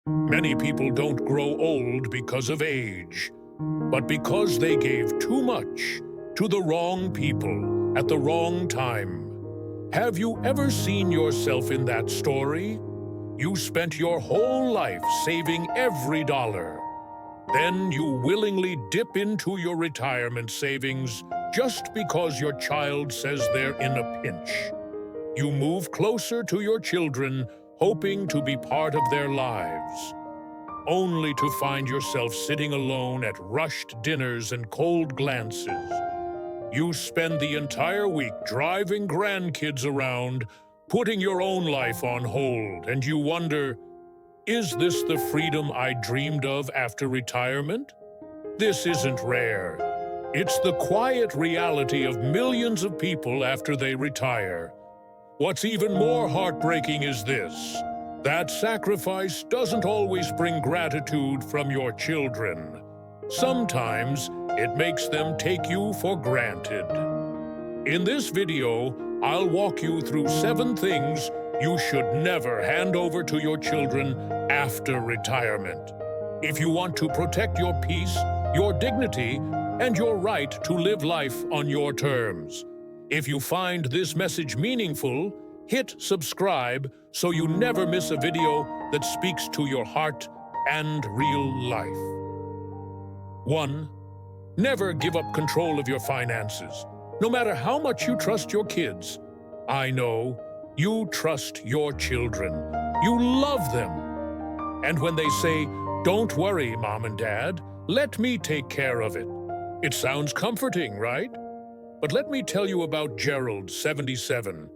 Many people don't grow old because of age, but because they gave too much to the wrong people at the wrong time. Have you ever seen yourself in that story? You spent your whole life saving every dollar. Then you willingly dip into your retirement savings just because your child says they're in a pinch. You move closer to your children, hoping to be part of their lives, only to find yourself sitting alone at rushed dinners and cold glances. You spend the entire week driving grandkids around, putting your own life on hold, and you wonder, is this the freedom I dreamed of after retirement? This isn't rare. It's the quiet reality of millions of people after they retire. What's even more heartbreaking is this: that sacrifice doesn't always bring gratitude from your children. Sometimes it makes them take you for granted. In this video, I'll walk you through 7 things you should never hand over to your children after retirement. If you want to protect your peace, your dignity, and your right to live life on your terms. If you find this message meaningful, hit subscribe so you never miss a video that speaks to your heart and real life. 1. Never give up control of your finances, no matter how much you trust your kids. I know you trust your children. You love them. And when they say, "Don't worry, Mom and Dad, let me take care of it," it sounds comforting, right? But let me tell you about Gerald, 77.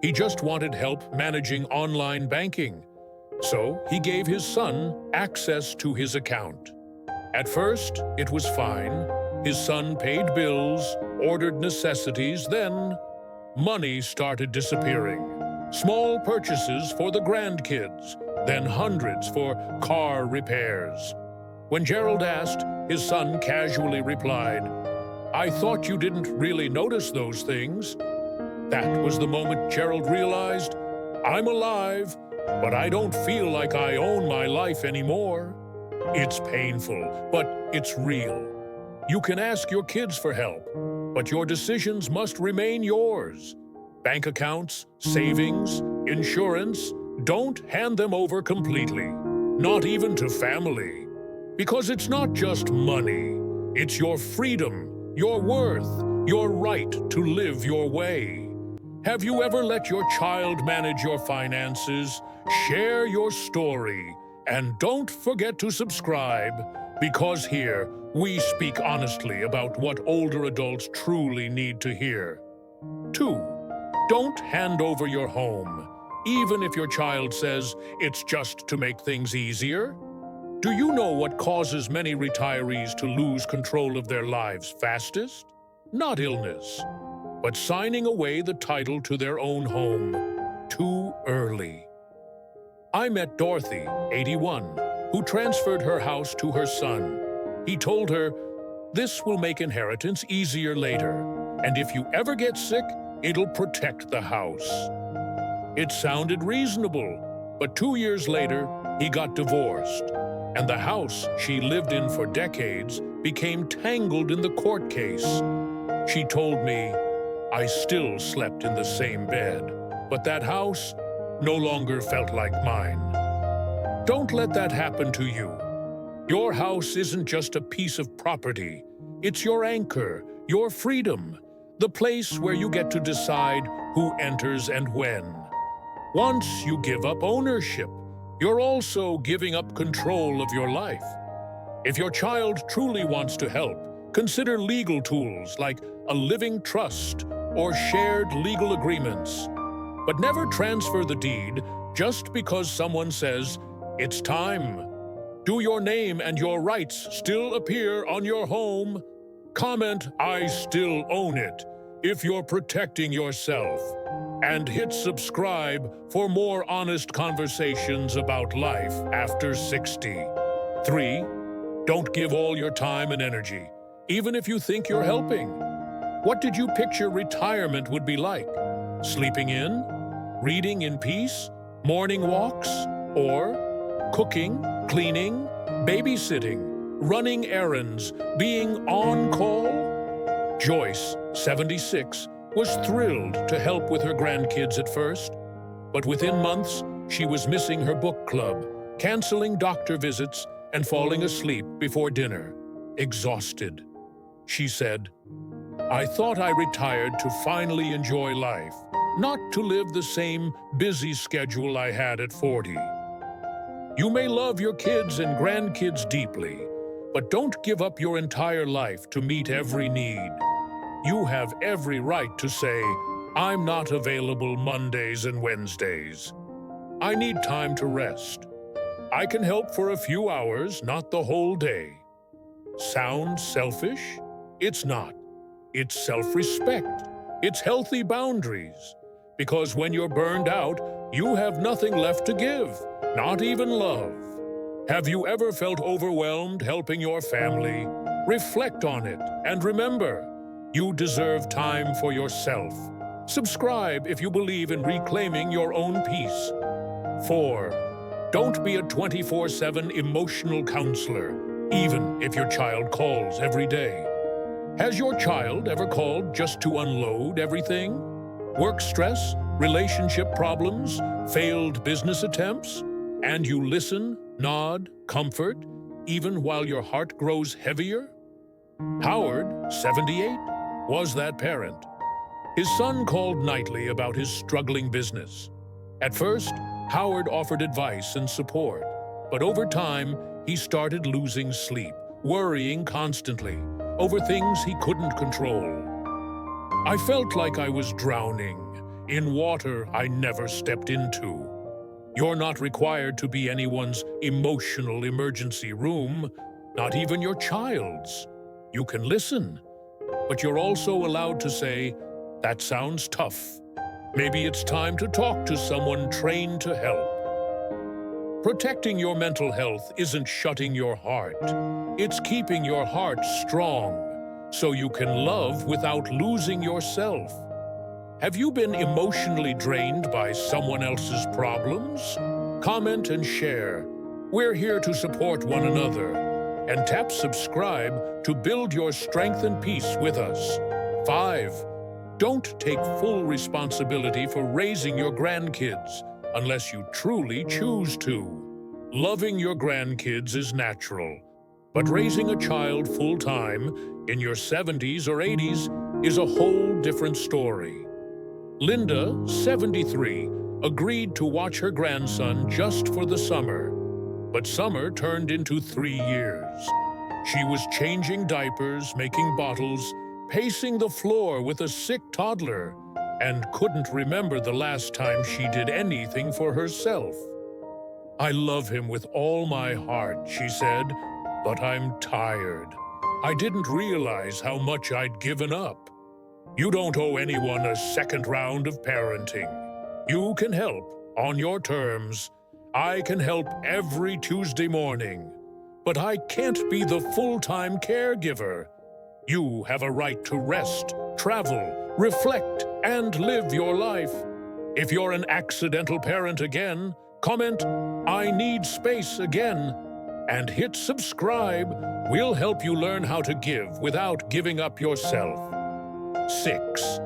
He just wanted help managing online banking. So he gave his son access to his account. At first, it was fine. His son paid bills, ordered necessities, then money started disappearing. Small purchases for the grandkids, then hundreds for car repairs. When Gerald asked, his son casually replied, "I thought you didn't really notice those things." That was the moment Gerald realized, I'm alive, but I don't feel like I own my life anymore. It's painful, but it's real. You can ask your kids for help, but your decisions must remain yours. Bank accounts, savings, insurance, don't hand them over completely, not even to family. Because it's not just money, it's your freedom, your worth, your right to live your way. Have you ever let your child manage your finances? Share your story, and don't forget to subscribe, because here we speak honestly about what older adults truly need to hear. 2. Don't hand over your home, even if your child says it's just to make things easier. Do you know what causes many retirees to lose control of their lives fastest? Not illness, but signing away the title to their own home too early. I met Dorothy, 81, who transferred her house to her son. He told her, "This will make inheritance easier later, and if you ever get sick, it'll protect the house." It sounded reasonable, but 2 years later, he got divorced, and the house she lived in for decades became tangled in the court case. She told me, "I still slept in the same bed, but that house no longer felt like mine." Don't let that happen to you. Your house isn't just a piece of property. It's your anchor, your freedom, the place where you get to decide who enters and when. Once you give up ownership, you're also giving up control of your life. If your child truly wants to help, consider legal tools like a living trust or shared legal agreements. But never transfer the deed just because someone says, "It's time." Do your name and your rights still appear on your home? Comment, "I still own it," if you're protecting yourself. And hit subscribe for more honest conversations about life after 60. 3. Don't give all your time and energy, even if you think you're helping. What did you picture retirement would be like? Sleeping in? Reading in peace? Morning walks? Or cooking, cleaning, babysitting, running errands, being on call? Joyce, 76, was thrilled to help with her grandkids at first, but within months, she was missing her book club, canceling doctor visits, and falling asleep before dinner, exhausted. She said, "I thought I retired to finally enjoy life, not to live the same busy schedule I had at 40. You may love your kids and grandkids deeply, but don't give up your entire life to meet every need. You have every right to say, 'I'm not available Mondays and Wednesdays. I need time to rest. I can help for a few hours, not the whole day.' Sounds selfish? It's not. It's self-respect. It's healthy boundaries. Because when you're burned out, you have nothing left to give, not even love. Have you ever felt overwhelmed helping your family? Reflect on it and remember, you deserve time for yourself. Subscribe if you believe in reclaiming your own peace. 4. Don't be a 24/7 emotional counselor, even if your child calls every day. Has your child ever called just to unload everything? Work stress, relationship problems, failed business attempts? And you listen, nod, comfort, even while your heart grows heavier? Howard, 78, was that parent. His son called nightly about his struggling business. At first, Howard offered advice and support, but over time, he started losing sleep, worrying constantly over things he couldn't control. I felt like I was drowning in water I never stepped into. You're not required to be anyone's emotional emergency room, not even your child's. You can listen, but you're also allowed to say, "That sounds tough. Maybe it's time to talk to someone trained to help." Protecting your mental health isn't shutting your heart. It's keeping your heart strong, so you can love without losing yourself. Have you been emotionally drained by someone else's problems? Comment and share. We're here to support one another. And tap subscribe to build your strength and peace with us. 5. Don't take full responsibility for raising your grandkids unless you truly choose to. Loving your grandkids is natural, but raising a child full-time in your 70s or 80s is a whole different story. Linda, 73, agreed to watch her grandson just for the summer, but summer turned into 3 years. She was changing diapers, making bottles, pacing the floor with a sick toddler, and couldn't remember the last time she did anything for herself. "I love him with all my heart," she said, "but I'm tired. I didn't realize how much I'd given up." You don't owe anyone a second round of parenting. You can help on your terms. I can help every Tuesday morning, but I can't be the full-time caregiver. You have a right to rest, travel, reflect, and live your life. If you're an accidental parent again, comment, "I need space" again, and hit subscribe. We'll help you learn how to give without giving up yourself. 6.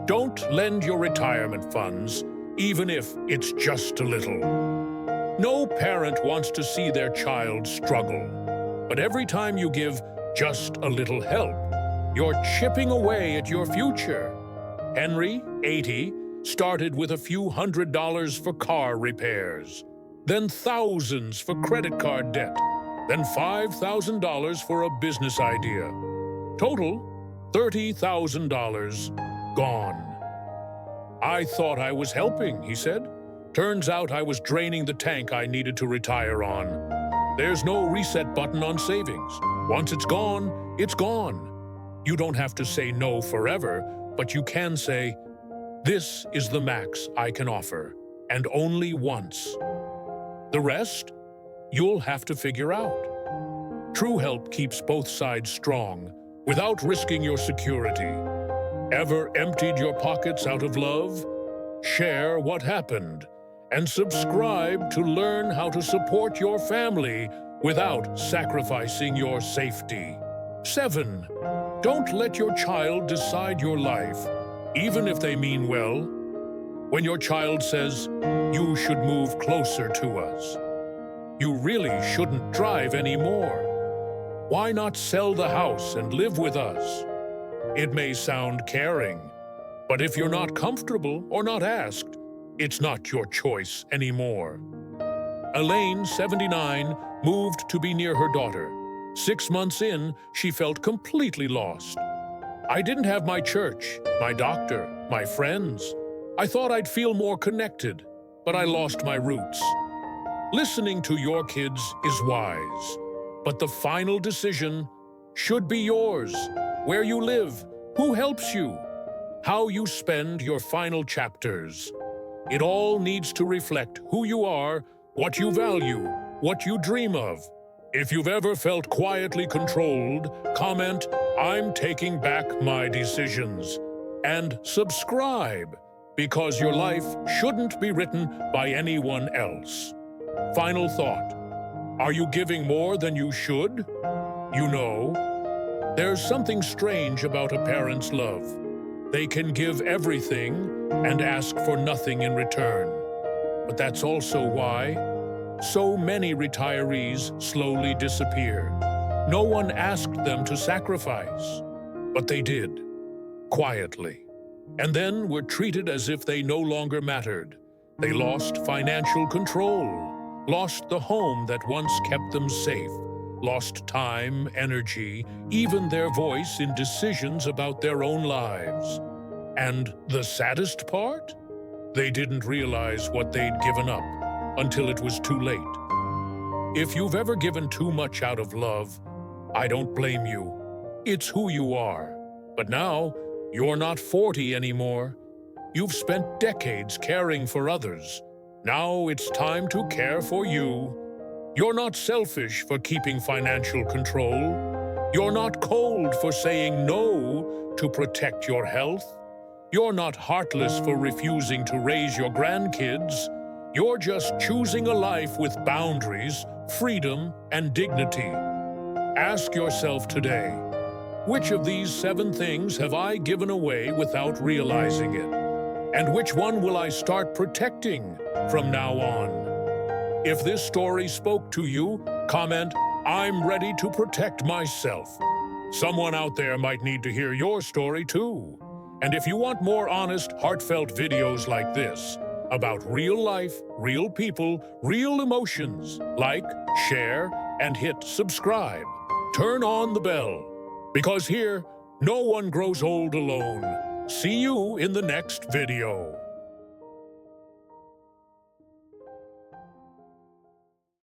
Don't lend your retirement funds, even if it's just a little. No parent wants to see their child struggle, but every time you give just a little help, you're chipping away at your future. Henry, 80, started with a few $100s for car repairs, then thousands for credit card debt, then $5,000 for a business idea. Total, $30,000 gone. "I thought I was helping," he said. "Turns out I was draining the tank I needed to retire on. There's no reset button on savings. Once it's gone, it's gone." You don't have to say no forever, but you can say, "This is the max I can offer, and only once. The rest, you'll have to figure out." True help keeps both sides strong, without risking your security. Ever emptied your pockets out of love? Share what happened, and subscribe to learn how to support your family without sacrificing your safety. 7. Don't let your child decide your life, even if they mean well. When your child says, "You should move closer to us," you really shouldn't drive anymore. Why not sell the house and live with us? It may sound caring, but if you're not comfortable or not asked, it's not your choice anymore. Elaine, 79, moved to be near her daughter. 6 months in, she felt completely lost. "I didn't have my church, my doctor, my friends. I thought I'd feel more connected, but I lost my roots." Listening to your kids is wise, but the final decision should be yours. Where you live, who helps you, how you spend your final chapters. It all needs to reflect who you are, what you value, what you dream of. If you've ever felt quietly controlled, comment, "I'm taking back my decisions," and subscribe, because your life shouldn't be written by anyone else. Final thought. Are you giving more than you should? You know, there's something strange about a parent's love. They can give everything and ask for nothing in return. But that's also why so many retirees slowly disappear. No one asked them to sacrifice, but they did, quietly. And then were treated as if they no longer mattered. They lost financial control, lost the home that once kept them safe, lost time, energy, even their voice in decisions about their own lives. And the saddest part? They didn't realize what they'd given up until it was too late. If you've ever given too much out of love, I don't blame you. It's who you are. But now, you're not 40 anymore. You've spent decades caring for others. Now it's time to care for you. You're not selfish for keeping financial control. You're not cold for saying no to protect your health. You're not heartless for refusing to raise your grandkids. You're just choosing a life with boundaries, freedom, and dignity. Ask yourself today, which of these 7 things have I given away without realizing it? And which one will I start protecting from now on? If this story spoke to you, comment, "I'm ready to protect myself." Someone out there might need to hear your story too. And if you want more honest, heartfelt videos like this, about real life, real people, real emotions, like, share, and hit subscribe. Turn on the bell, because here, no one grows old alone. See you in the next video.